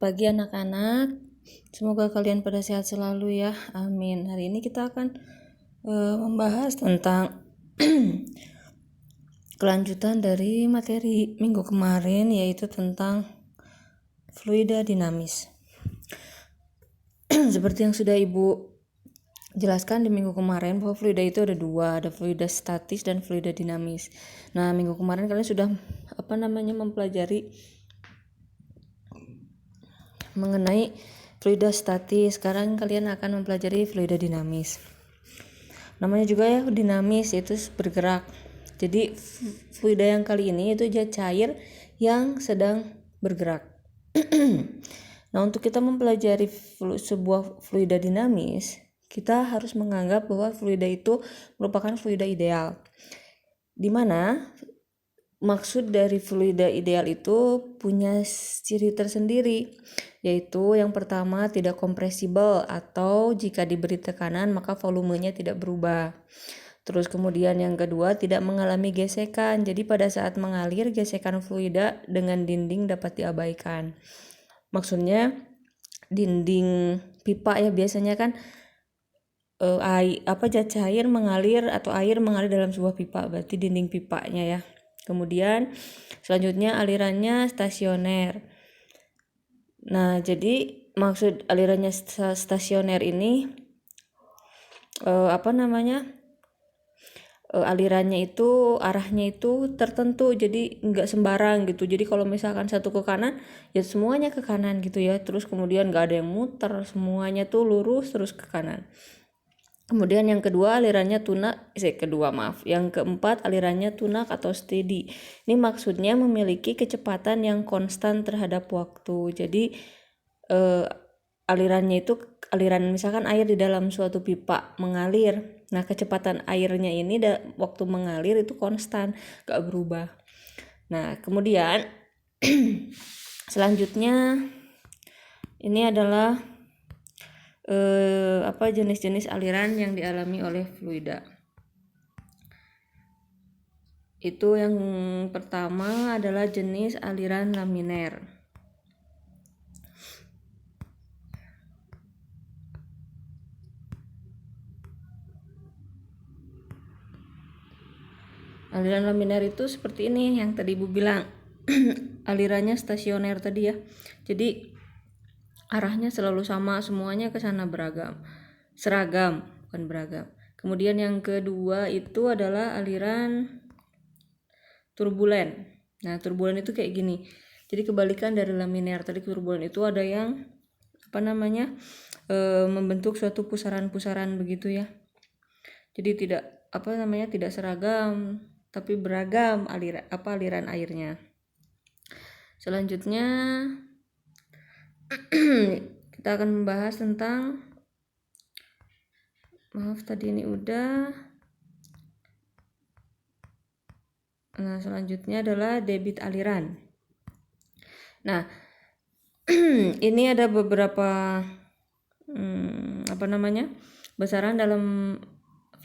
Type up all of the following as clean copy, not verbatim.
pagi anak-anak, semoga kalian pada sehat selalu ya, amin. Hari ini kita akan membahas tentang kelanjutan dari materi minggu kemarin, yaitu tentang fluida dinamis. Seperti yang sudah Ibu jelaskan di minggu kemarin, bahwa fluida itu ada dua, ada fluida statis dan fluida dinamis. Nah, minggu kemarin kalian sudah mempelajari mengenai fluida statis. Sekarang kalian akan mempelajari fluida dinamis. Namanya juga ya dinamis, itu bergerak. Jadi fluida yang kali ini itu zat cair yang sedang bergerak. Nah, untuk kita mempelajari sebuah fluida dinamis, kita harus menganggap bahwa fluida itu merupakan fluida ideal. Di mana maksud dari fluida ideal itu punya ciri tersendiri, yaitu yang pertama tidak kompresibel, atau jika diberi tekanan maka volumenya tidak berubah. Terus kemudian yang kedua tidak mengalami gesekan, jadi pada saat mengalir gesekan fluida dengan dinding dapat diabaikan. Maksudnya dinding pipa ya, biasanya kan zat cair mengalir atau air mengalir dalam sebuah pipa, berarti dinding pipanya ya. Kemudian selanjutnya alirannya stasioner. Nah, jadi maksud alirannya stasioner ini alirannya itu arahnya itu tertentu, jadi nggak sembarang gitu. Jadi kalau misalkan satu ke kanan ya semuanya ke kanan gitu ya, terus kemudian nggak ada yang muter, semuanya tuh lurus terus ke kanan. Kemudian yang kedua alirannya yang keempat alirannya tunak atau steady. Ini maksudnya memiliki kecepatan yang konstan terhadap waktu. Jadi alirannya itu aliran misalkan air di dalam suatu pipa mengalir. Nah, kecepatan airnya ini waktu mengalir itu konstan, gak berubah. Nah, kemudian selanjutnya ini adalah jenis-jenis aliran yang dialami oleh fluida. Itu yang pertama adalah jenis aliran laminer. Aliran laminer itu seperti ini yang tadi Ibu bilang. Alirannya stasioner tadi ya. Jadi arahnya selalu sama, semuanya ke sana seragam, bukan beragam. Kemudian yang kedua itu adalah aliran turbulen. Nah, turbulen itu kayak gini. Jadi kebalikan dari laminer. Tadi turbulen itu ada yang membentuk suatu pusaran-pusaran begitu ya. Jadi tidak seragam, tapi beragam aliran airnya. Selanjutnya kita akan membahas tentang selanjutnya adalah debit aliran. Nah, ini ada beberapa besaran dalam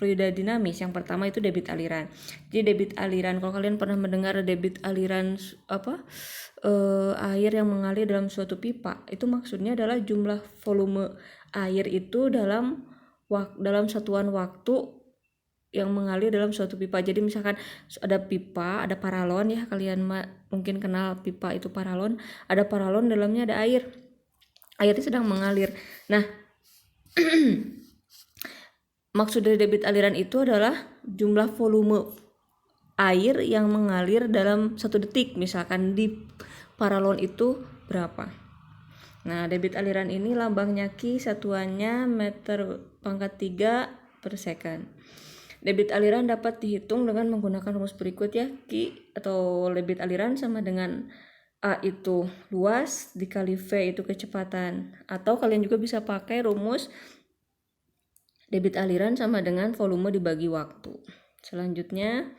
fluida dinamis. Yang pertama itu debit aliran. Jadi debit aliran, kalau kalian pernah mendengar debit aliran air yang mengalir dalam suatu pipa, itu maksudnya adalah jumlah volume air itu dalam satuan waktu yang mengalir dalam suatu pipa. Jadi misalkan ada pipa, ada paralon ya, kalian mungkin kenal pipa itu paralon. Ada paralon, dalamnya ada air. Airnya sedang mengalir. Nah, maksud dari debit aliran itu adalah jumlah volume air yang mengalir dalam 1 detik. Misalkan di paralon itu berapa. Nah, debit aliran ini lambangnya Ki, satuannya meter pangkat 3 per second. Debit aliran dapat dihitung dengan menggunakan rumus berikut ya. Ki atau debit aliran sama dengan A itu luas dikali V itu kecepatan. Atau kalian juga bisa pakai rumus debit aliran sama dengan volume dibagi waktu. Selanjutnya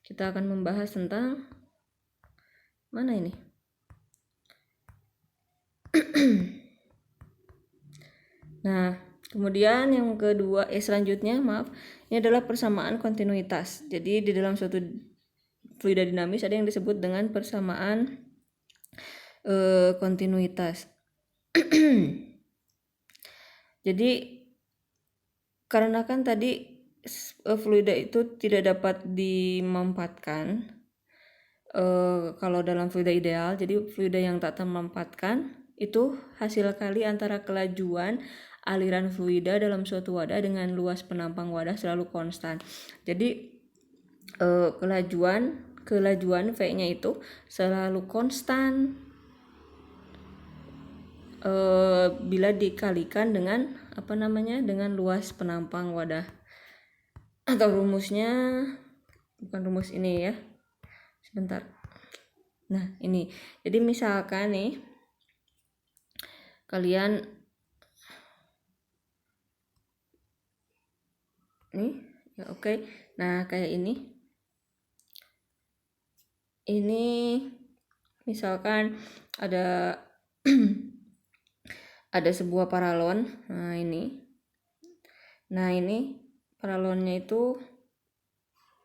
kita akan membahas tentang mana ini? Nah, kemudian yang kedua selanjutnya ini adalah persamaan kontinuitas. Jadi di dalam suatu fluida dinamis ada yang disebut dengan persamaan kontinuitas. Jadi karena kan tadi fluida itu tidak dapat dimampatkan kalau dalam fluida ideal. Jadi fluida yang tak termampatkan itu hasil kali antara kelajuan aliran fluida dalam suatu wadah dengan luas penampang wadah selalu konstan. Jadi kelajuan V-nya itu selalu konstan bila dikalikan dengan dengan luas penampang wadah. Atau rumusnya bukan rumus ini ya. Sebentar. Nah, ini. Jadi misalkan nih kalian nih ya oke. Nah, kayak ini. Ini misalkan ada ada sebuah paralon. Nah, ini paralonnya itu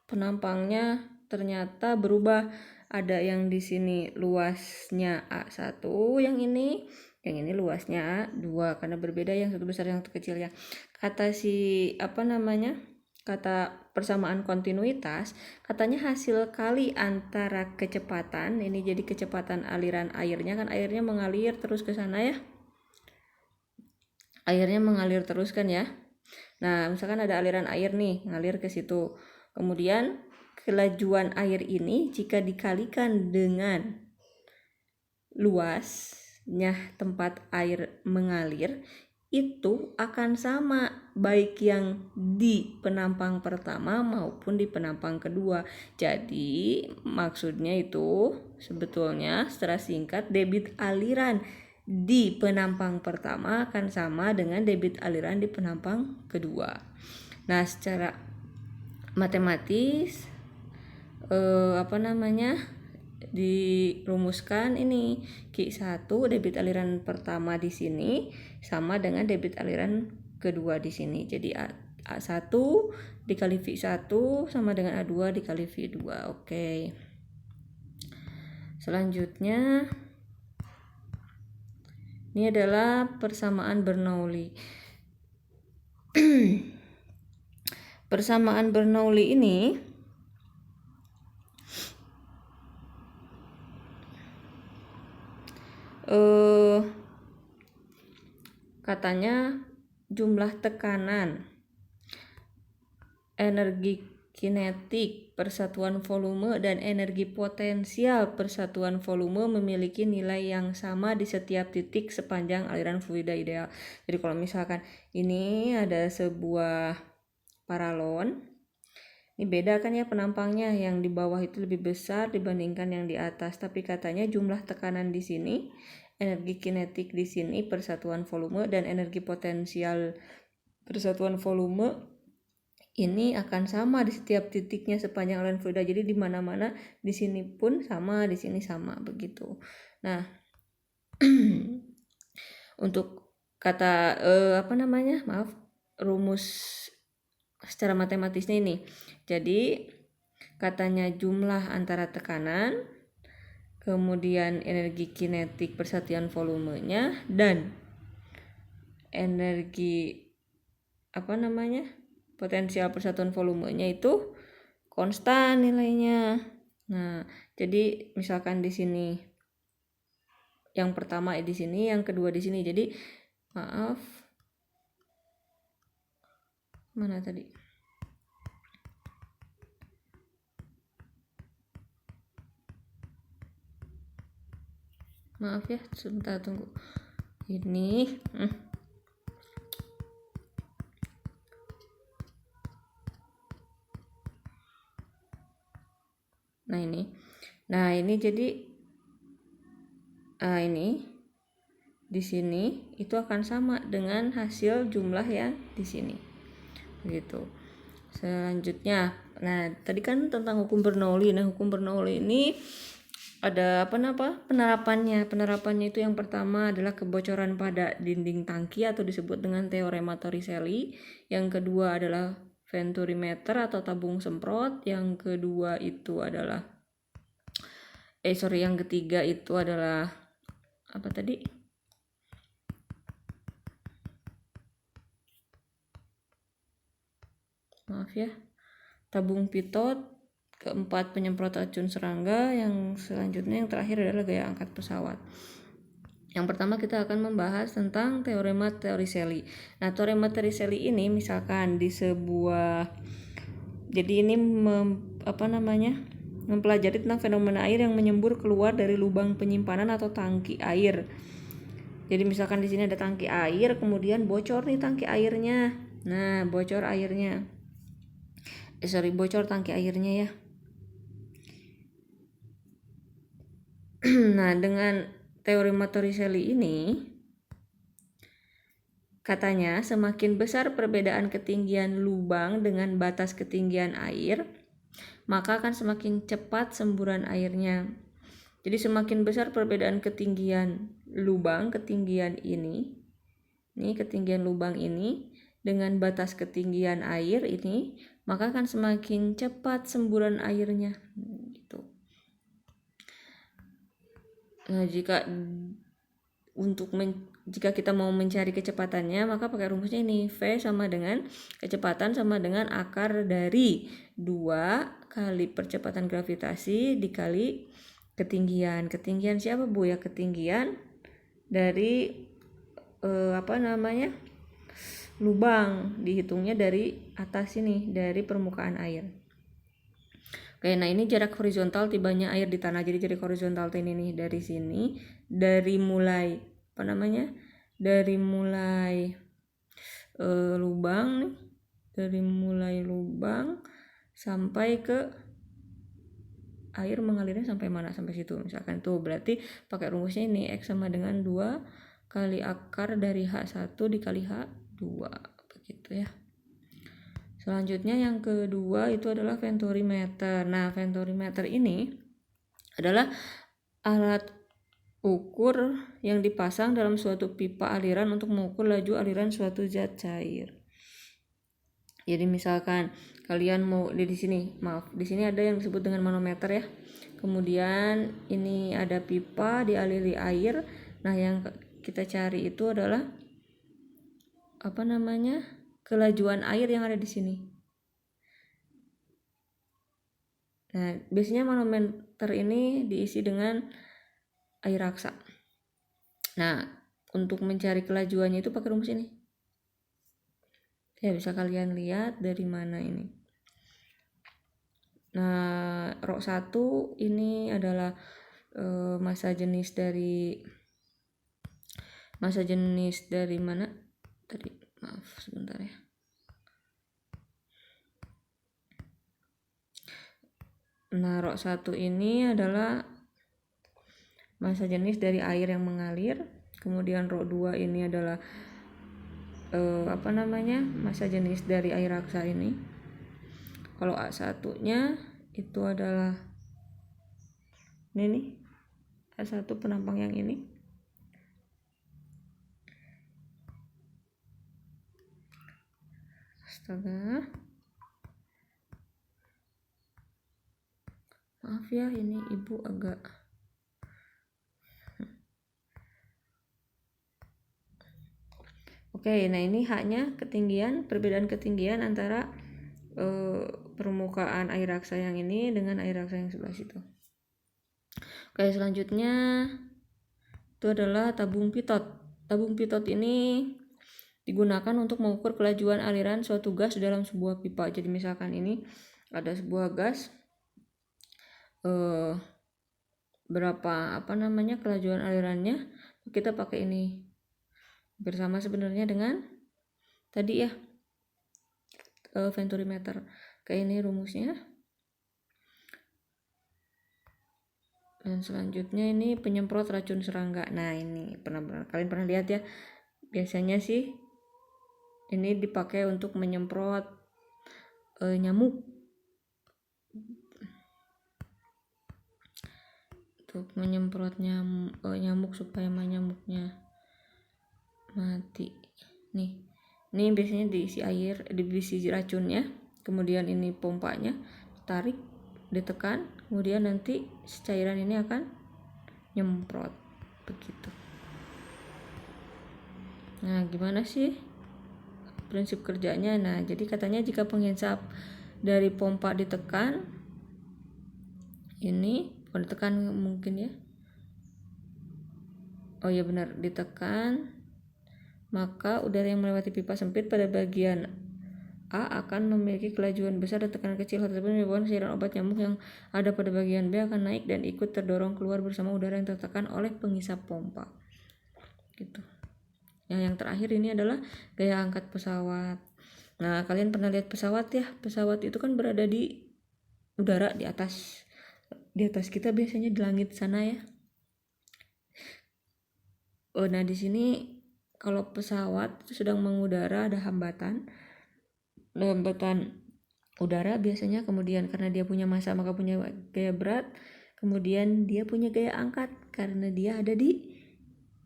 penampangnya ternyata berubah. Ada yang di sini luasnya A1, yang ini luasnya A2 karena berbeda, yang satu besar yang satu kecil ya. Kata kata persamaan kontinuitas, katanya hasil kali antara kecepatan, ini jadi kecepatan aliran airnya, kan airnya mengalir terus ke sana ya. Airnya mengalir terus kan ya. Nah, misalkan ada aliran air nih, ngalir ke situ. Kemudian kelajuan air ini jika dikalikan dengan luasnya tempat air mengalir, itu akan sama baik yang di penampang pertama maupun di penampang kedua. Jadi maksudnya itu sebetulnya secara singkat, debit aliran di penampang pertama akan sama dengan debit aliran di penampang kedua. Nah, secara matematis dirumuskan ini Q1 debit aliran pertama di sini sama dengan debit aliran kedua di sini. Jadi A1 dikali V1 sama dengan A2 dikali V2. Oke. Selanjutnya ini adalah persamaan Bernoulli. Persamaan Bernoulli ini katanya jumlah tekanan, energi kinetik persatuan volume, dan energi potensial persatuan volume memiliki nilai yang sama di setiap titik sepanjang aliran fluida ideal. Jadi kalau misalkan ini ada sebuah paralon, ini beda kan ya penampangnya, yang di bawah itu lebih besar dibandingkan yang di atas, tapi katanya jumlah tekanan di sini, energi kinetik di sini persatuan volume, dan energi potensial persatuan volume ini akan sama di setiap titiknya sepanjang aliran fluida. Jadi di mana-mana, di sini pun sama, di sini sama, begitu. Nah, untuk kata rumus secara matematisnya ini. Jadi katanya jumlah antara tekanan, kemudian energi kinetik persatuan volumenya, dan energi potensial persatuan volumenya itu konstan nilainya. Nah, jadi misalkan di sini yang pertama di sini, yang kedua di sini. Jadi mana tadi? Maaf ya, sebentar tunggu. Ini Nah, ini jadi ini di sini itu akan sama dengan hasil jumlah yang di sini. Begitu. Selanjutnya, nah tadi kan tentang hukum Bernoulli. Nah, hukum Bernoulli ini ada penerapannya. Penerapannya itu yang pertama adalah kebocoran pada dinding tangki atau disebut dengan teorema Torricelli. Yang kedua adalah venturimeter atau tabung semprot. Yang kedua itu adalah yang ketiga itu adalah tabung pitot, keempat penyemprot racun serangga, yang selanjutnya yang terakhir adalah gaya angkat pesawat. Yang pertama kita akan membahas tentang teorema Torricelli. Nah, teorema Torricelli ini misalkan di sebuah, jadi ini mempelajari tentang fenomena air yang menyembur keluar dari lubang penyimpanan atau tangki air. Jadi misalkan di sini ada tangki air, kemudian bocor nih tangki airnya. Nah, bocor tangki airnya ya. Nah, dengan teorema Torricelli ini katanya semakin besar perbedaan ketinggian lubang dengan batas ketinggian air, maka akan semakin cepat semburan airnya. Jadi semakin besar perbedaan ketinggian lubang, ketinggian lubang ini dengan batas ketinggian air ini, maka akan semakin cepat semburan airnya. Gitu. Nah, jika kita mau mencari kecepatannya, maka pakai rumusnya ini, V sama dengan kecepatan sama dengan akar dari 2 kali percepatan gravitasi dikali ketinggian. Ketinggian siapa Bu ya? Ketinggian dari lubang, dihitungnya dari atas ini, dari permukaan air. Oke, nah ini jarak horizontal tibanya air di tanah. Jadi jarak horizontal ini nih dari sini, dari mulai lubang nih, dari mulai lubang sampai ke air mengalirnya sampai mana, sampai situ misalkan tuh. Berarti pakai rumusnya ini, X sama dengan 2 kali akar dari H1 dikali H2 begitu ya. Selanjutnya yang kedua itu adalah venturimeter. Nah, venturimeter ini adalah alat ukur yang dipasang dalam suatu pipa aliran untuk mengukur laju aliran suatu zat cair. Jadi misalkan kalian mau di sini ada yang disebut dengan manometer ya. Kemudian ini ada pipa dialiri air. Nah, yang kita cari itu adalah kelajuan air yang ada di sini. Nah, biasanya manometer ini diisi dengan air raksa. Nah, untuk mencari kelajuannya itu pakai rumus ini. Ya, bisa kalian lihat dari mana ini. Nah, rho 1 ini adalah massa jenis mana? Tadi, maaf sebentar ya. Nah, rho 1 ini adalah massa jenis dari air yang mengalir. Kemudian rho 2 ini adalah massa jenis dari air raksa ini. Kalau A1-nya itu adalah ini nih, A1 penampang yang ini. Astaga. Maaf ya, ini ibu agak Oke, nah ini haknya perbedaan ketinggian antara permukaan air raksa yang ini dengan air raksa yang sebelah situ. Oke, selanjutnya itu adalah tabung pitot. Tabung pitot ini digunakan untuk mengukur kelajuan aliran suatu gas dalam sebuah pipa. Jadi misalkan ini ada sebuah gas, berapa kelajuan alirannya, kita pakai ini. Bersama sebenarnya dengan tadi ya, venturimeter. Kayak ini rumusnya. Dan selanjutnya ini penyemprot racun serangga. Nah, ini kalian pernah lihat ya. Biasanya sih ini dipakai untuk menyemprot nyamuk. Untuk menyemprot nyamuk supaya nyamuknya mati. Nih. Ini biasanya diisi air, diisi racunnya. Kemudian ini pompanya, tarik, ditekan, kemudian nanti cairan ini akan nyemprot begitu. Nah, gimana sih prinsip kerjanya. Nah, jadi katanya jika penghisap dari pompa ditekan, ini bukan ditekan mungkin ya. Oh ya benar, ditekan, maka udara yang melewati pipa sempit pada bagian A akan memiliki kelajuan besar dan tekanan kecil. Hal tersebut menyebabkan cairan obat nyamuk yang ada pada bagian B akan naik dan ikut terdorong keluar bersama udara yang tertekan oleh penghisap pompa. Gitu. Yang terakhir ini adalah gaya angkat pesawat. Nah, kalian pernah lihat pesawat ya? Pesawat itu kan berada di udara di atas. Di atas kita biasanya di langit sana ya. Oh, nah di sini kalau pesawat itu sedang mengudara ada hambatan udara biasanya, kemudian karena dia punya massa maka punya gaya berat, kemudian dia punya gaya angkat karena dia ada di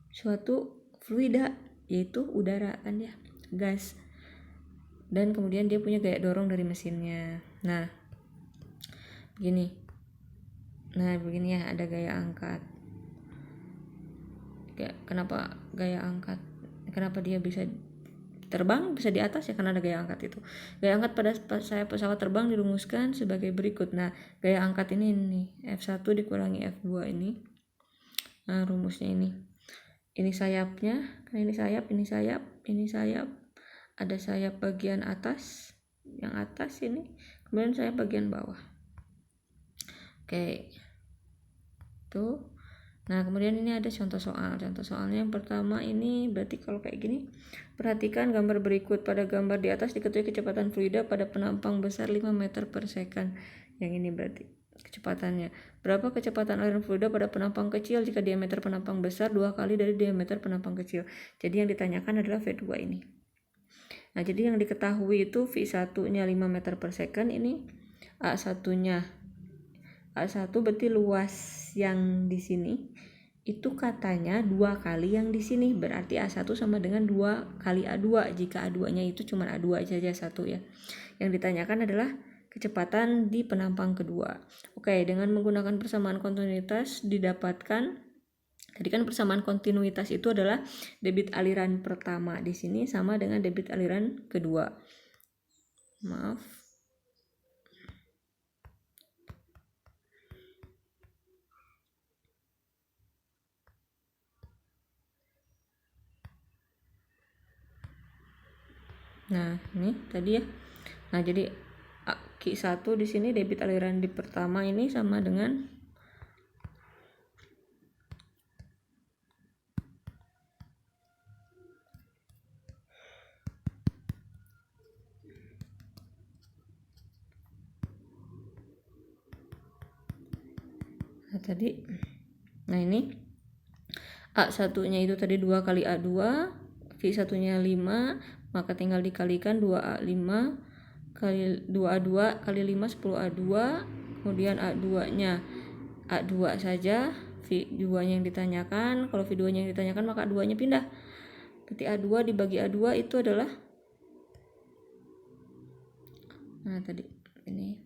suatu fluida yaitu udara kan ya, gas, dan kemudian dia punya gaya dorong dari mesinnya. Nah begini ya, ada gaya angkat. Kenapa gaya angkat? Kenapa dia bisa terbang, bisa di atas ya, karena ada gaya angkat itu. Gaya angkat pada sayap pesawat terbang dirumuskan sebagai berikut. Nah, gaya angkat ini nih, F1 dikurangi F2 ini. Nah, rumusnya ini. Ini sayapnya, karena ini sayap. Ada sayap bagian atas, yang atas ini, kemudian sayap bagian bawah. Oke. Tuh. Nah, kemudian ini ada contoh soal. Contoh soalnya yang pertama ini berarti kalau kayak gini, perhatikan gambar berikut. Pada gambar di atas diketahui kecepatan fluida pada penampang besar 5 meter per second. Yang ini berarti kecepatannya. Berapa kecepatan aliran fluida pada penampang kecil jika diameter penampang besar 2 kali dari diameter penampang kecil. Jadi yang ditanyakan adalah V2 ini. Nah, jadi yang diketahui itu V1-nya 5 meter per second, ini A1-nya. A1 berarti luas yang di sini itu katanya 2 kali yang di sini, berarti A1 sama dengan 2 kali A2 jika A2 nya itu cuma A2 saja, 1 ya. Yang ditanyakan adalah kecepatan di penampang kedua. Oke, dengan menggunakan persamaan kontinuitas didapatkan, tadi kan persamaan kontinuitas itu adalah debit aliran pertama di sini sama dengan debit aliran kedua. Maaf. Nah, ini tadi ya. Nah, jadi Q1 di sini debit aliran di pertama ini sama dengan ini A1-nya itu tadi 2 kali A2, V1-nya 5, maka tinggal dikalikan 2A5 kali 2A2 kali 5 10A2, kemudian A2-nya A2 saja, V2-nya yang ditanyakan. Kalau V2-nya yang ditanyakan maka A2-nya pindah. Berarti A2 dibagi A2 itu adalah, nah tadi ini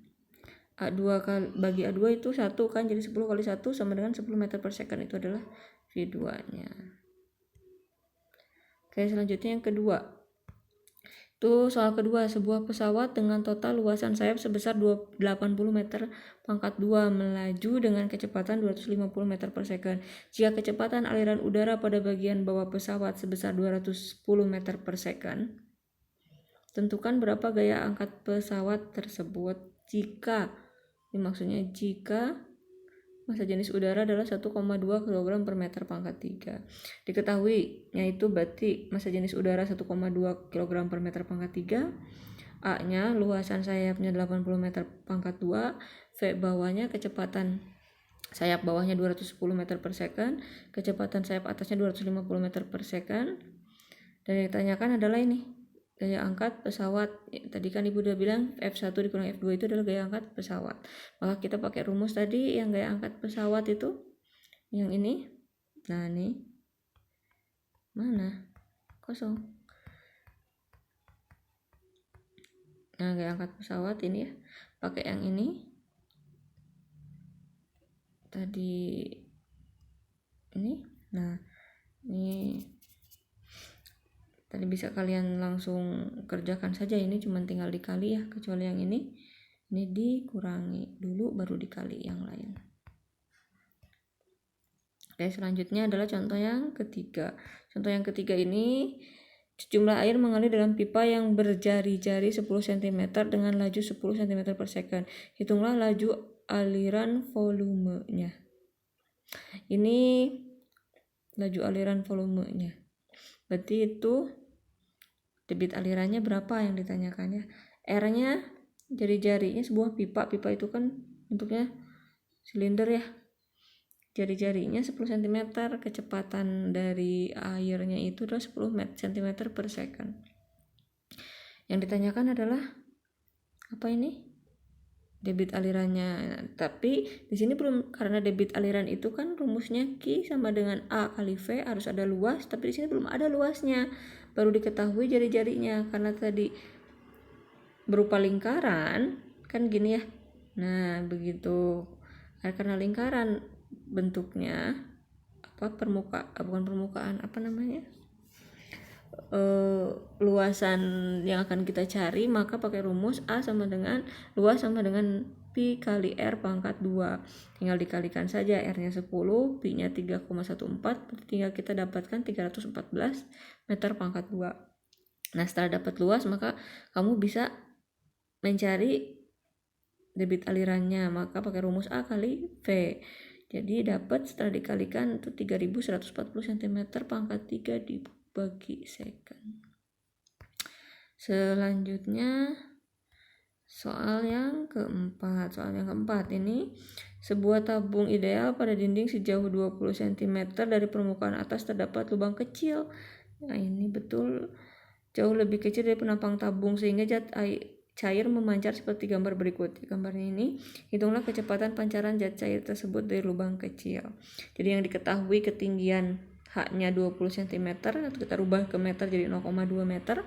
A2 kali bagi A2 itu 1 kan, jadi 10 kali 1 sama dengan 10 meter per second, itu adalah V2-nya. Oke, selanjutnya yang kedua. Itu soal kedua, sebuah pesawat dengan total luasan sayap sebesar 80 meter pangkat 2 melaju dengan kecepatan 250 meter per second. Jika kecepatan aliran udara pada bagian bawah pesawat sebesar 210 meter per second, tentukan berapa gaya angkat pesawat tersebut jika, ini maksudnya jika massa jenis udara adalah 1,2 kg per meter pangkat 3. Diketahui, yaitu berarti massa jenis udara 1,2 kg per meter pangkat 3. A-nya luasan sayapnya 80 meter pangkat 2. V bawahnya kecepatan sayap bawahnya 210 meter per second. Kecepatan sayap atasnya 250 meter per second. Dan yang ditanyakan adalah ini, gaya angkat pesawat. Tadi kan ibu udah bilang F1 dikurang F2 itu adalah gaya angkat pesawat. Maka kita pakai rumus tadi, yang gaya angkat pesawat itu yang ini. Nah, ini mana? Kosong. Nah, gaya angkat pesawat ini ya, pakai yang ini. Tadi ini. Nah, ini Tadi bisa kalian langsung kerjakan saja, ini cuma tinggal dikali ya, kecuali yang ini dikurangi dulu baru dikali yang lain. Oke, selanjutnya adalah contoh yang ketiga. Contoh yang ketiga ini, jumlah air mengalir dalam pipa yang berjari-jari 10 cm dengan laju 10 cm per second. Hitunglah laju aliran volumenya. Ini laju aliran volumenya. Berarti itu debit alirannya berapa yang ditanyakan ya. R-nya jari-jarinya sebuah pipa. Pipa itu kan bentuknya silinder ya. Jari-jarinya 10 cm, kecepatan dari airnya itu adalah 10 cm per second. Yang ditanyakan adalah apa ini? Debit alirannya. Tapi di sini belum, karena debit aliran itu kan rumusnya Q sama dengan A kali V, harus ada luas, tapi di sini belum ada luasnya. Baru diketahui jari-jarinya karena tadi berupa lingkaran kan gini ya. Nah, begitu. Karena lingkaran bentuknya bukan permukaan, luasan yang akan kita cari, maka pakai rumus A sama dengan luas sama dengan Pi kali R pangkat 2. Tinggal dikalikan saja, R-nya 10, Pi-nya 3,14, tinggal kita dapatkan 314 meter pangkat 2. Nah, setelah dapat luas, maka kamu bisa mencari debit alirannya, maka pakai rumus A kali V. Jadi dapat setelah dikalikan itu 3140 cm pangkat 3 dibagi second. Selanjutnya soal yang keempat. Ini, sebuah tabung ideal pada dinding sejauh 20 cm dari permukaan atas terdapat lubang kecil. Nah, ini betul jauh lebih kecil dari penampang tabung sehingga zat cair memancar seperti gambar berikut. Gambarnya ini, hitunglah kecepatan pancaran zat cair tersebut dari lubang kecil. Jadi yang diketahui ketinggian H-nya 20 cm, atau kita rubah ke meter jadi 0,2 meter.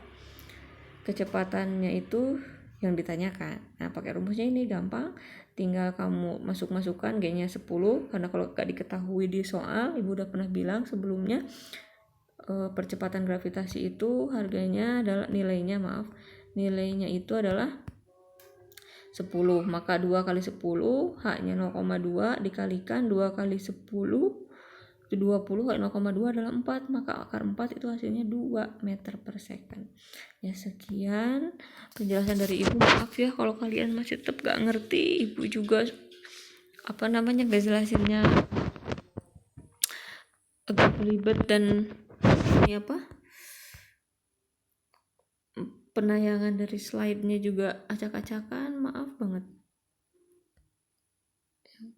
Kecepatannya itu yang ditanyakan. Nah, pakai rumusnya ini gampang, tinggal kamu masukkan G-nya 10, karena kalau gak diketahui di soal, Ibu udah pernah bilang sebelumnya, percepatan gravitasi itu nilainya itu adalah 10, maka 2 kali 10, H-nya 0,2 dikalikan 2 kali 10 itu 20, 0,2 adalah 4, maka akar 4 itu hasilnya 2 meter per second. Ya, sekian penjelasan dari Ibu. Maaf ya kalau kalian masih tetap gak ngerti, Ibu juga gak jelasinnya agak ribet dan penayangan dari slide-nya juga acak-acakan, maaf banget.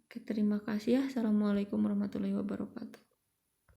Oke, terima kasih ya. Assalamualaikum warahmatullahi wabarakatuh.